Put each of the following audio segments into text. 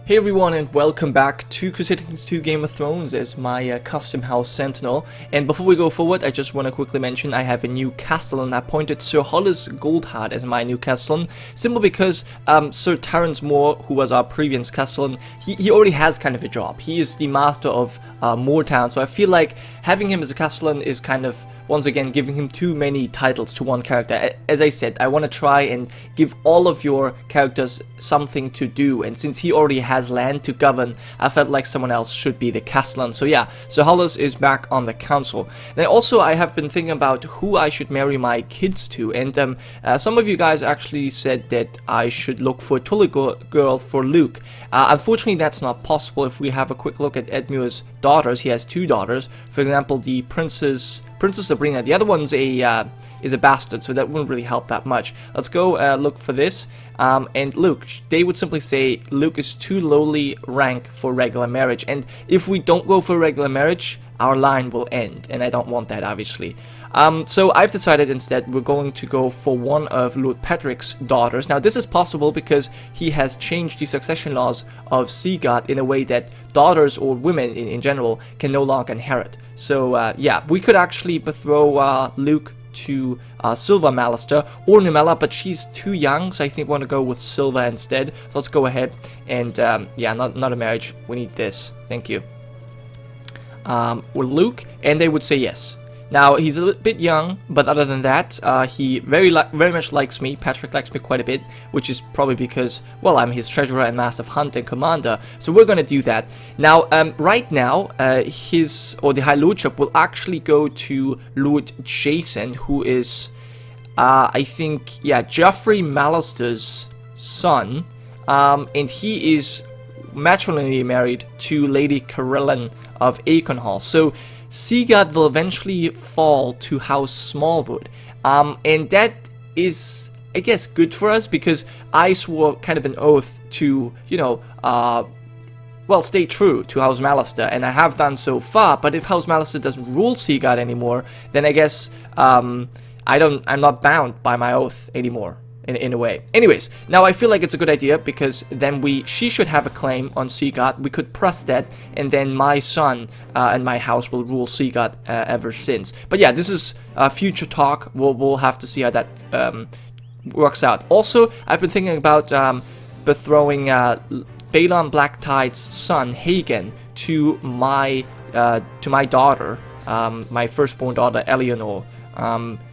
Hey everyone, and welcome back to Crusader Kings 2 Game of Thrones as my custom House Sentinel. And before we go forward, I just want to quickly mention I have a new castellan. I appointed Sir Hollis Goldheart as my new castellan, simply because Sir Terence Moore, who was our previous castellan, he already has kind of a job. He is the master of Moortown, so I feel like having him as a castellan is kind of, once again, giving him too many titles to one character. As I said, I want to try and give all of your characters something to do, and since he already has land to govern, I felt like someone else should be the castellan. So yeah, so Hollis is back on the council. And also I have been thinking about who I should marry my kids to, and some of you guys actually said that I should look for a Tully girl for Luke. Unfortunately, that's not possible. If we have a quick look at Edmure's daughters, he has two daughters. For example, the Princess Sabrina. The other one's is a bastard, so that wouldn't really help that much. Let's go look for this. And Luke, they would simply say Luke is too lowly rank for regular marriage, and if we don't go for regular marriage, our line will end, and I don't want that, obviously. So I've decided instead we're going to go for one of Lord Patrick's daughters. Now this is possible because he has changed the succession laws of Seaguard in a way that daughters or women in general can no longer inherit. So yeah, we could actually betroth Luke to Silva Mallister or Numella, but she's too young, so I think we want to go with Silva instead. So let's go ahead and yeah, not a marriage. We need this. Thank you. With Luke, and they would say yes. Now he's a little bit young, but other than that, he very much likes me. Patrick likes me quite a bit, which is probably because, well, I'm his treasurer and master of hunt and commander. So we're gonna do that. Now, right now, the High Lordship will actually go to Lord Jason, who is, I think, yeah, Geoffrey Mallister's son, and he is matrimonially married to Lady Carolyn of Acornhall. So Seaguard will eventually fall to House Smallwood, and that is, I guess, good for us because I swore kind of an oath to, you know, well, stay true to House Mallister, and I have done so far. But if House Mallister doesn't rule Seaguard anymore, then I guess I'm not bound by my oath anymore. In a way. Anyways, now I feel like it's a good idea because then she should have a claim on Seaguard. We could press that, and then my son and my house will rule Seaguard ever since. But yeah, this is future talk. We'll have to see how that works out. Also, I've been thinking about betrothing Balon Blacktide's son Hagen to my daughter, my firstborn daughter Eleanor.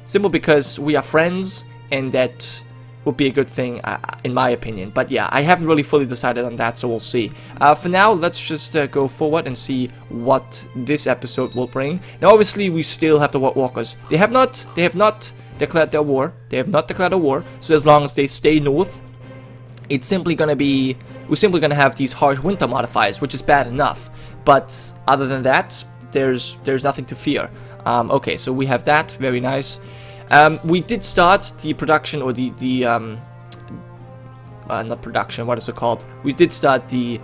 Simply because we are friends, and that would be a good thing, in my opinion. But yeah, I haven't really fully decided on that, so we'll see. For now, let's just go forward and see what this episode will bring. Now, obviously, we still have the White Walkers. They have not declared their war. They have not declared a war. So as long as they stay north, it's simply gonna be, we're simply gonna have these harsh winter modifiers, which is bad enough. But other than that, there's nothing to fear. Okay, so we have that. Very nice. We did start the production, or not production, what is it called? We did start the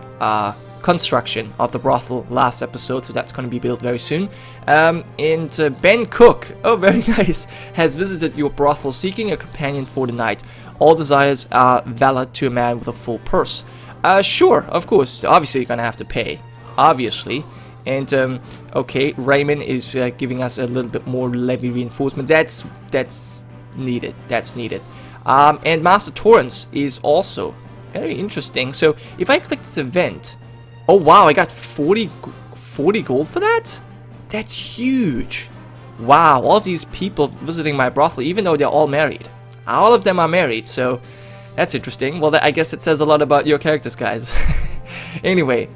construction of the brothel last episode, so that's going to be built very soon. And Ben Cook, oh very nice, has visited your brothel seeking a companion for the night. All desires are valid to a man with a full purse. Sure, of course, obviously you're going to have to pay, obviously. And okay, Raymond is giving us a little bit more levy reinforcement. That's needed. That's needed. And Master Torrance is also very interesting. So if I click this event, oh wow, I got 40 gold for that. That's huge. Wow, all of these people visiting my brothel, even though they're all married. All of them are married, so that's interesting. Well, I guess it says a lot about your characters, guys. Anyway,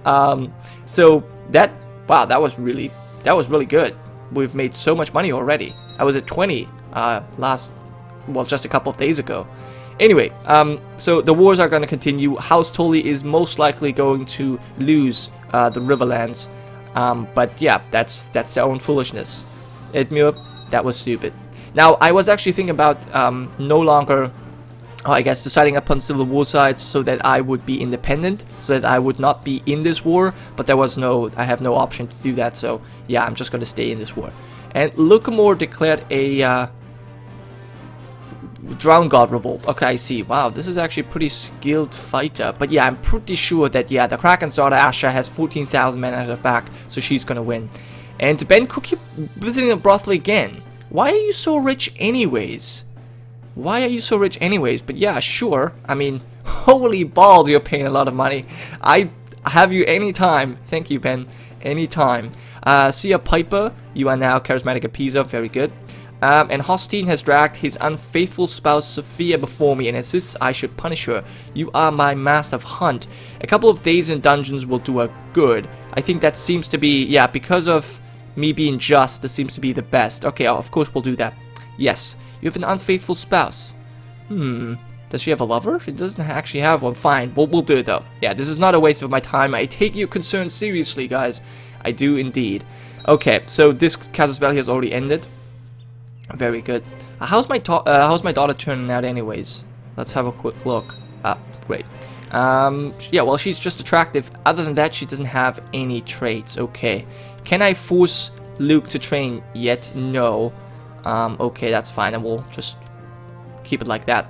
so that. Wow, that was really good. We've made so much money already. I was at 20 just a couple of days ago. Anyway, so the wars are going to continue. House Tully is most likely going to lose the Riverlands. But yeah, that's their own foolishness. Edmure, that was stupid. Now, I was actually thinking about no longer, I guess, deciding upon civil war sides so that I would be independent, so that I would not be in this war, but I have no option to do that, so yeah, I'm just going to stay in this war. And Lucamore declared a Drown God Revolt. Okay, I see. Wow, this is actually a pretty skilled fighter. But yeah, I'm pretty sure that, yeah, the Kraken's daughter Asha has 14,000 men at her back, so she's gonna win. And Ben Cook, keep visiting the brothel again. Why are you so rich anyways? Why are you so rich anyways? But yeah, sure. I mean, holy balls, you're paying a lot of money. I have you anytime. Thank you, Ben. Anytime. Sia Piper, you are now charismatic appeaser. Very good. And Hostine has dragged his unfaithful spouse Sophia before me and insists I should punish her. You are my master of hunt. A couple of days in dungeons will do her good. I think that seems to be, yeah, because of me being just, this seems to be the best. Okay, of course we'll do that. Yes, you have an unfaithful spouse. Does she have a lover? She doesn't actually have one. Fine, we'll do it though. Yeah, this is not a waste of my time. I take your concerns seriously, guys. I do indeed. Okay, so this Casus Belli has already ended. Very good. How's my daughter turning out anyways? Let's have a quick look. Ah, great. Yeah, well, she's just attractive. Other than that, she doesn't have any traits. Okay. Can I force Luke to train yet? No. Okay, that's fine. And we'll just keep it like that.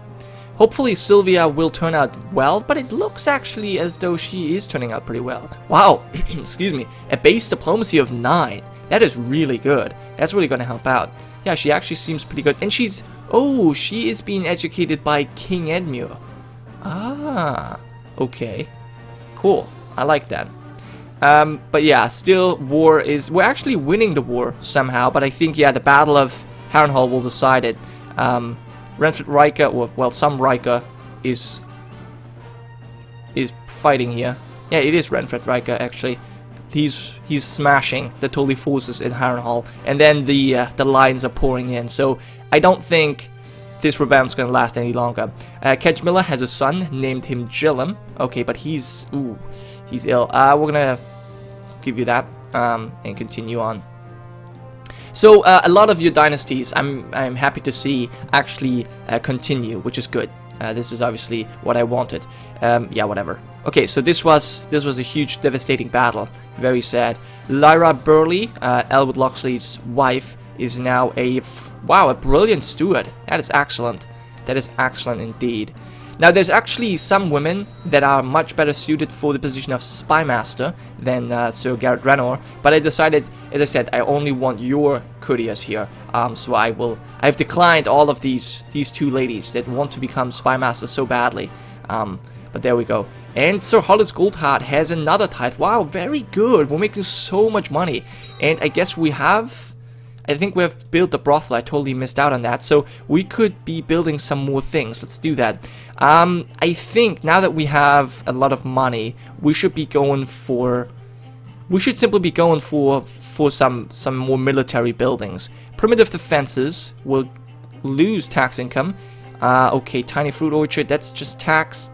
Hopefully Sylvia will turn out well, but it looks actually as though she is turning out pretty well. Wow, excuse me, a base diplomacy of 9. That is really good. That's really going to help out. Yeah, she actually seems pretty good. And she's, oh, she is being educated by King Edmure. Ah, okay. Cool, I like that. But yeah, still we're actually winning the war somehow, but I think, yeah, the Battle of Harrenhal will decide it. Renfred Riker, well, some Riker is fighting here. Yeah, it is Renfred Riker actually. He's smashing the Tully forces in Harrenhal, and then the lines are pouring in. So I don't think this rebound's gonna last any longer. Kedge Miller has a son, named him Gillum. Okay, but he's ill. We're gonna give you that and continue on. So a lot of your dynasties, I'm happy to see actually continue, which is good. This is obviously what I wanted. Yeah, whatever. Okay, so this was a huge, devastating battle. Very sad. Lyra Burley, Elwood Loxley's wife, is now a brilliant steward. That is excellent. That is excellent indeed. Now, there's actually some women that are much better suited for the position of Spymaster than Sir Garrett Renor, but I decided, as I said, I only want your courtiers here. So I've declined all of these two ladies that want to become Spymaster so badly. But there we go. And Sir Hollis Goldheart has another tithe. Wow, very good. We're making so much money. And I guess I think we have built the brothel. I totally missed out on that. So we could be building some more things. Let's do that. I think now that we have a lot of money, we should be going for... We should simply be going for some more military buildings. Primitive defenses will lose tax income. Okay, tiny fruit orchard. That's just tax.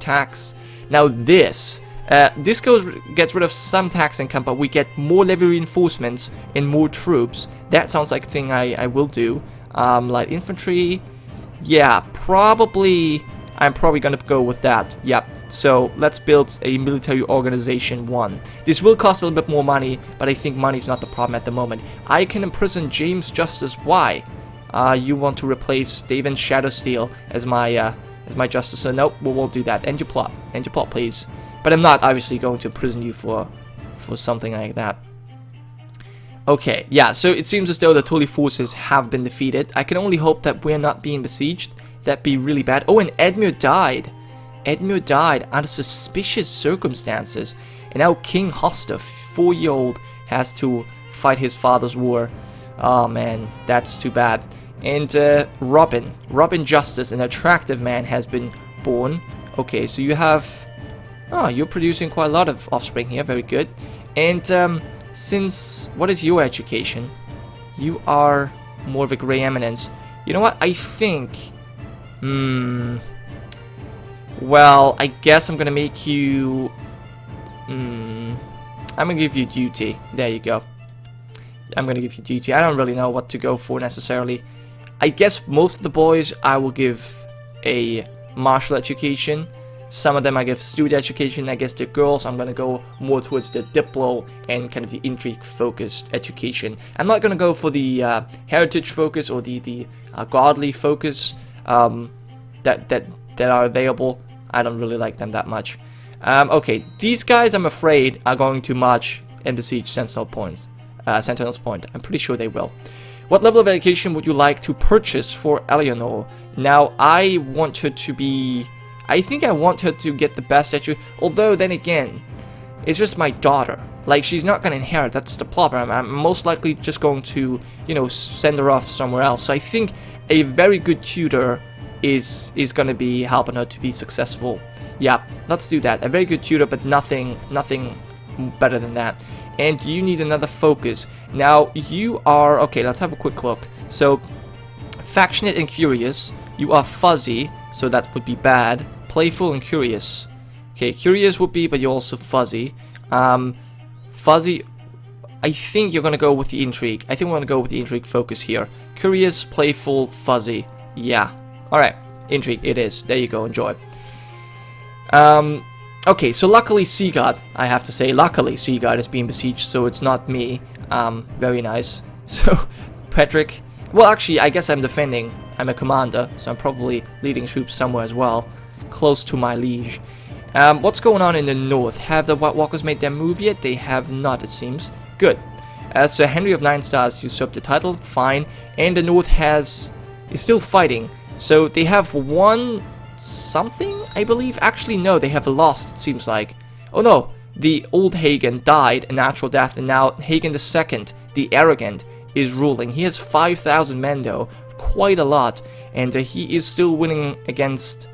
Now this gets rid of some tax income, but we get more levy reinforcements and more troops. That sounds like a thing I will do. Light infantry. Yeah, I'm probably gonna go with that. Yep. So let's build a military organization 1. This will cost a little bit more money, but I think money's not the problem at the moment. I can imprison James Justice. Why? You want to replace David Shadowsteel as my justice? So nope, we won't do that. End your plot, please. But I'm not obviously going to imprison you for something like that. Okay, yeah. So it seems as though the Tully forces have been defeated. I can only hope that we're not being besieged. That'd be really bad. Oh, and Edmure died. Edmure died under suspicious circumstances, and now King Hoster, 4-year-old, has to fight his father's war. Oh man, that's too bad. And Robin Justice, an attractive man, has been born. Okay, so you have... Oh, you're producing quite a lot of offspring here. Very good. And since... What is your education? You are more of a Grey Eminence. You know what? I think... Well, I guess I'm gonna make you... I'm gonna give you duty. There you go. I'm gonna give you duty. I don't really know what to go for necessarily. I guess most of the boys I will give a martial education. Some of them I give steward education. I guess the girls I'm gonna go more towards the diplo and kind of the intrigue focused education. I'm not gonna go for the heritage focus or the godly focus. that are available. I don't really like them that much. Okay, these guys, I'm afraid, are going to march and besiege Sentinel's Point. I'm pretty sure they will. What level of education would you like to purchase for Eleanor? Now, I want her to be... I think I want her to get the best education. Although, then again, it's just my daughter. Like, she's not going to inherit. That's the problem. I'm most likely just going to, you know, send her off somewhere else. So I think a very good tutor is going to be helping her to be successful. Yeah, let's do that. A very good tutor, but nothing better than that. And you need another focus. Now, you are... Okay, let's have a quick look. So, Factionate and Curious. You are fuzzy, so that would be bad. Playful and Curious. Okay, Curious would be, but you're also fuzzy. Fuzzy... I think you're going to go with the Intrigue. I think we're going to go with the Intrigue focus here. Curious, Playful, Fuzzy. Yeah. Alright, Intrigue it is. There you go, enjoy. Okay, so luckily Seaguard, I have to say, luckily Seaguard is being besieged, so it's not me. Very nice. So, Patrick, well actually, I guess I'm defending. I'm a commander, so I'm probably leading troops somewhere as well, close to my liege. What's going on in the north? Have the White Walkers made their move yet? They have not, it seems. Good. So Henry of 9 Stars usurped the title, fine. And the north is still fighting. So they have won something, I believe. Actually, no, they have lost, it seems like. Oh no, the old Hagen died a natural death, and now Hagen II, the arrogant, is ruling. He has 5,000 men though, quite a lot, and he is still winning against...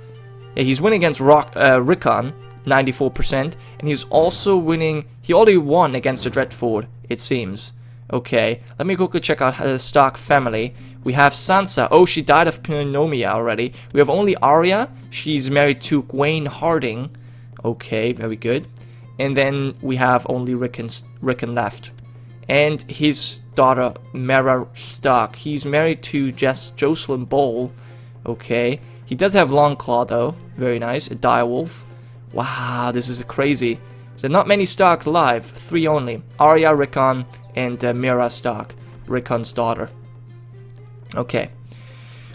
Yeah, he's winning against Rickon, 94%, and he's also winning... He already won against the Dreadford, it seems. Okay, let me quickly check out the Stark family. We have Sansa. Oh, she died of pneumonia already. We have only Arya. She's married to Gawain Harding. Okay, very good. And then we have only Rickon left. And his daughter, Mara Stark. He's married to Jocelyn Bowl. Okay. He does have Longclaw, though. Very nice. A direwolf. Wow, this is crazy. So not many Starks alive. 3 only. Arya, Rickon, and Mira Stark. Rickon's daughter. Okay.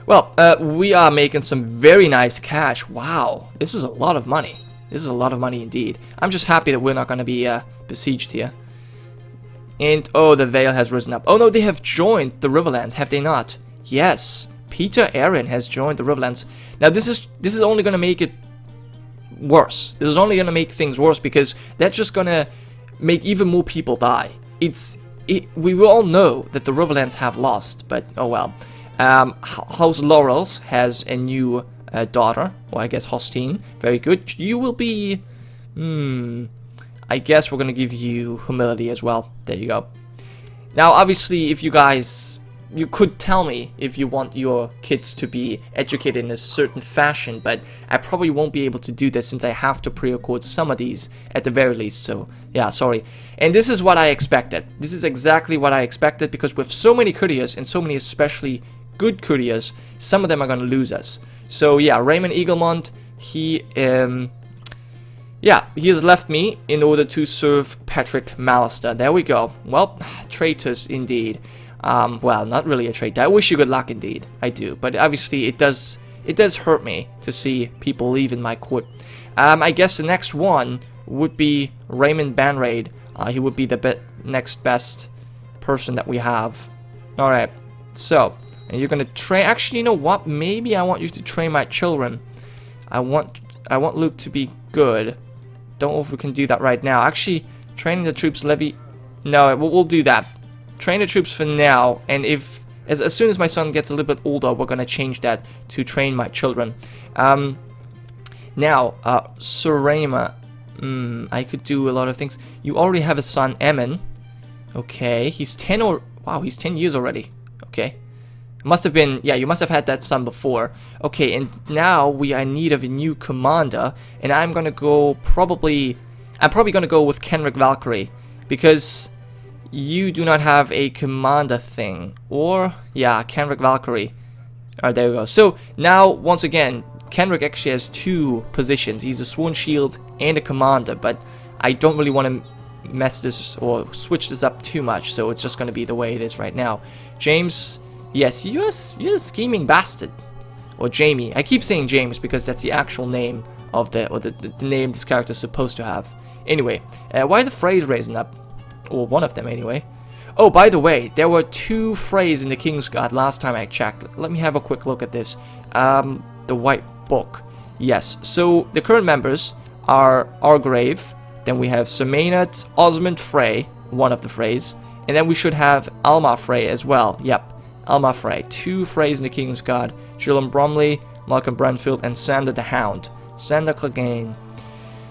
Well, we are making some very nice cash. Wow. This is a lot of money. This is a lot of money indeed. I'm just happy that we're not going to be besieged here. And, oh, the Vale has risen up. Oh, no, they have joined the Riverlands, have they not? Yes. Peter Aaron has joined the Riverlands. Now, this is only going to make it worse. This is only going to make things worse because that's just going to make even more people die. We will all know that the Riverlands have lost, but oh well. House Laurels has a new daughter, or I guess Hostine. Very good. You will be... I guess we're going to give you Humility as well. There you go. Now, obviously, if you guys... You could tell me if you want your kids to be educated in a certain fashion, but I probably won't be able to do this since I have to pre-record some of these at the very least, so yeah, sorry. And this is what I expected. This is exactly what I expected, because with so many couriers, and so many especially good couriers, some of them are going to lose us. So yeah, Raymond Eaglemont, he has left me in order to serve Patrick Mallister. There we go. Well, traitors indeed. Well, not really a traitor. I wish you good luck indeed. I do. But obviously it does hurt me to see people leaving my court. I guess the next one would be Raymond Banraid. He would be the next best person that we have. Alright. So, and you're gonna train... Actually, you know what? Maybe I want you to train my children. I want Luke to be good. Don't know if we can do that right now. Actually, training the troops levy... No, we'll do that. Train the troops for now, and if as soon as my son gets a little bit older, we're gonna change that to train my children. Now, Surama, I could do a lot of things. You already have a son, Emin. Okay, he's 10 or wow, he's 10 years already. Okay, must have been, yeah, you must have had that son before. Okay, and now we are in need of a new commander, and I'm probably gonna go with Kenrick Valkyrie, because you do not have a commander thing. Or, yeah, Kenrick Valkyrie. Alright, there we go. So, now, once again, Kenrick actually has 2 positions. He's a Sworn Shield and a commander, but I don't really want to mess this or switch this up too much, so it's just going to be the way it is right now. James, yes, you're a scheming bastard. or Jamie. I keep saying James because that's the actual name of the name this character is supposed to have. Anyway, why are the Freys raising up? Or one of them anyway. Oh, by the way, there were 2 Freys in the King's Guard last time I checked. Let me have a quick look at this. The White Book. Yes, so the current members are Argrave, then we have Sir Maynard, Osmond Frey, one of the Freys, and then we should have Alma Frey as well. Yep, Alma Frey. 2 Freys in the King's Guard. Julian Bromley, Malcolm Brentfield, and Sander the Hound. Sander Clegane.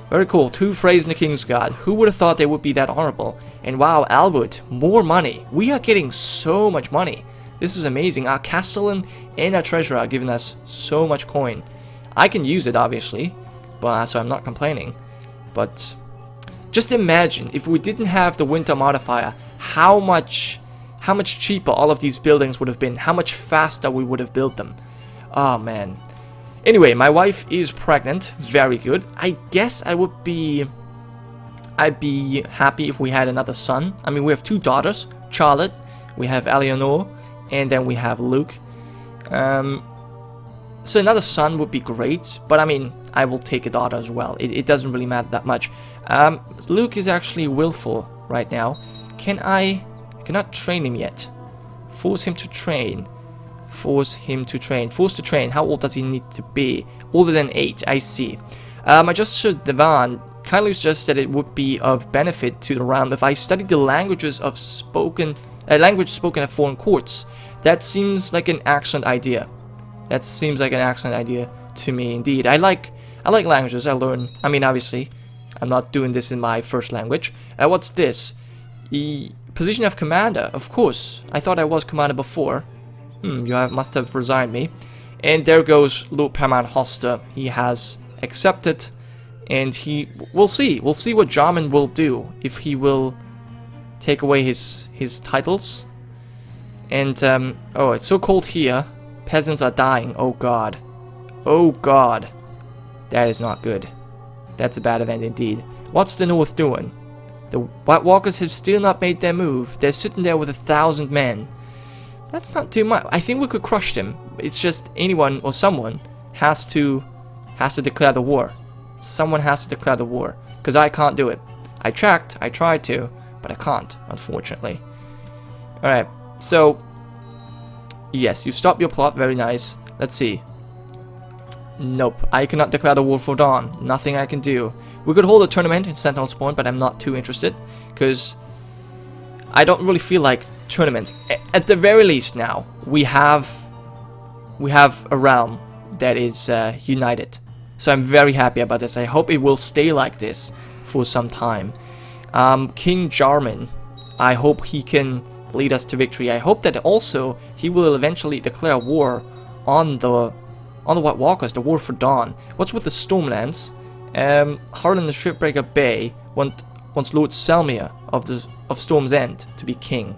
Very cool. 2 Freys in the King's Guard. Who would have thought they would be that honorable? And wow, Albert, more money. We are getting so much money. This is amazing. Our Castellan and our Treasurer are giving us so much coin. I can use it, obviously, but so I'm not complaining. But just imagine if we didn't have the winter modifier, how much cheaper all of these buildings would have been. How much faster we would have built them. Oh man. Anyway, my wife is pregnant. Very good. I guess I'd be happy if we had another son. I mean, we have 2 daughters, Charlotte, we have Eleanor, and then we have Luke. So another son would be great, but I mean, I will take a daughter as well. It doesn't really matter that much. Luke is actually willful right now. I cannot train him yet. Force him to train. Force to train. How old does he need to be? Older than 8, I see. My Justice Divan kindly suggests that it would be of benefit to the realm if I studied the language spoken at foreign courts. That seems like an excellent idea. To me, indeed. I like languages. I learn. I mean, obviously, I'm not doing this in my first language. What's this? Position of commander. Of course. I thought I was commander before. Must have resigned me. And there goes Lord Paramount Hoster. He has accepted, and we'll see. We'll see what Jarman will do, if he will take away his titles. And oh, it's so cold here. Peasants are dying. Oh god. Oh god. That is not good. That's a bad event indeed. What's the North doing? The White Walkers have still not made their move. They're sitting there with 1,000 men. That's not too much. I think we could crush them. It's just anyone or someone has to declare the war. Someone has to declare the war. Because I can't do it. I tried to, but I can't, unfortunately. Alright, so yes, you stop your plot, very nice. Let's see. Nope, I cannot declare the war for Dawn. Nothing I can do. We could hold a tournament in Sentinel's Point, but I'm not too interested, because I don't really feel like tournaments. At the very least now, we have a realm that is united. So I'm very happy about this. I hope it will stay like this for some time. King Jarman, I hope he can lead us to victory. I hope that also he will eventually declare war on the White Walkers, the war for Dawn. What's with the Stormlands? Harlan the Shipbreaker Bay wants Lord Selmir of Storm's End to be king.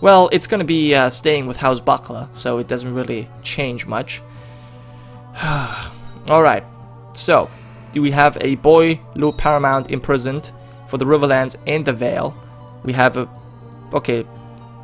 Well, it's gonna be staying with House Buckler, so it doesn't really change much. Alright, so do we have a boy Lord Paramount imprisoned for the Riverlands and the Vale? We have okay,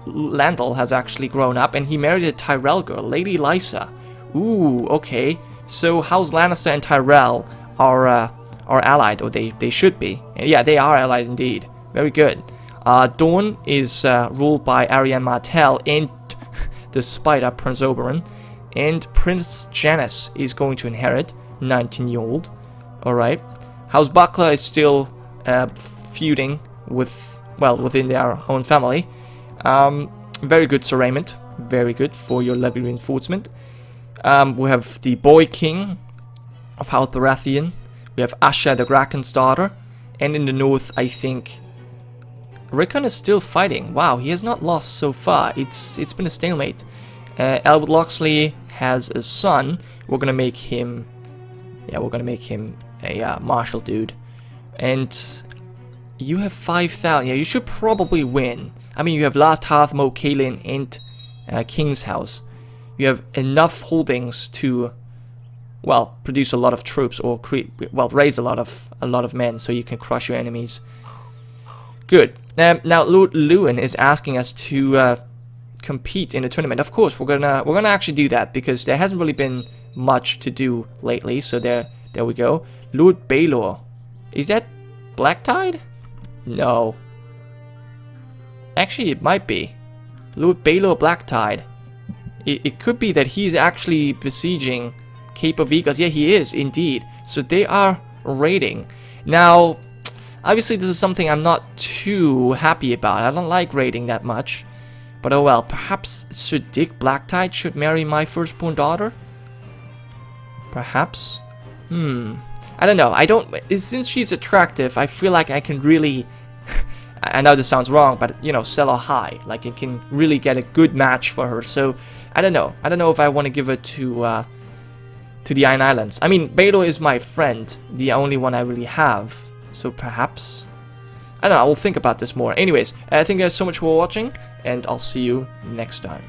Landel has actually grown up and he married a Tyrell girl, Lady Lysa. Ooh, okay. So House Lannister and Tyrell are allied, or they should be. Yeah, they are allied indeed. Very good. Dawn is ruled by Ariane Martell and the Spider, Prince Oberyn. And Prince Janice is going to inherit, 19-year-old. Alright. House Buckler is still feuding within their own family. Very good, Sir Raymond. Very good for your levy reinforcement. We have the boy king of House Baratheon. We have Asha, the Kraken's daughter. And in the north, I think Rickon is still fighting. Wow, he has not lost so far. It's been a stalemate. Albert Loxley has a son. We're gonna make him a martial dude. And you have 5,000. Yeah, you should probably win. I mean, you have Last Hearthmow, Kaelin, and King's House. You have enough holdings to, well, produce a lot of troops, or raise a lot of men, so you can crush your enemies. Good. Now Lord Lewin is asking us to compete in a tournament. Of course, we're gonna actually do that because there hasn't really been much to do lately. So there we go. Lord Baylor, is that Black Tide? No. Actually, it might be Lord Baylor Black Tide. It could be that he's actually besieging Cape of Eagles. Yeah, he is indeed. So they are raiding. Now, obviously, this is something I'm not too happy about. I don't like raiding that much. But oh well, perhaps Sir Dick Blacktide should marry my firstborn daughter? Perhaps? I don't know. Since she's attractive, I feel like I can really... I know this sounds wrong, but, you know, sell her high. Like, it can really get a good match for her. So, I don't know. I don't know if I want to give her to the Iron Islands. I mean, Baylor is my friend. The only one I really have. So, perhaps... I don't know. I will think about this more. Anyways, thank you guys so much for watching. And I'll see you next time.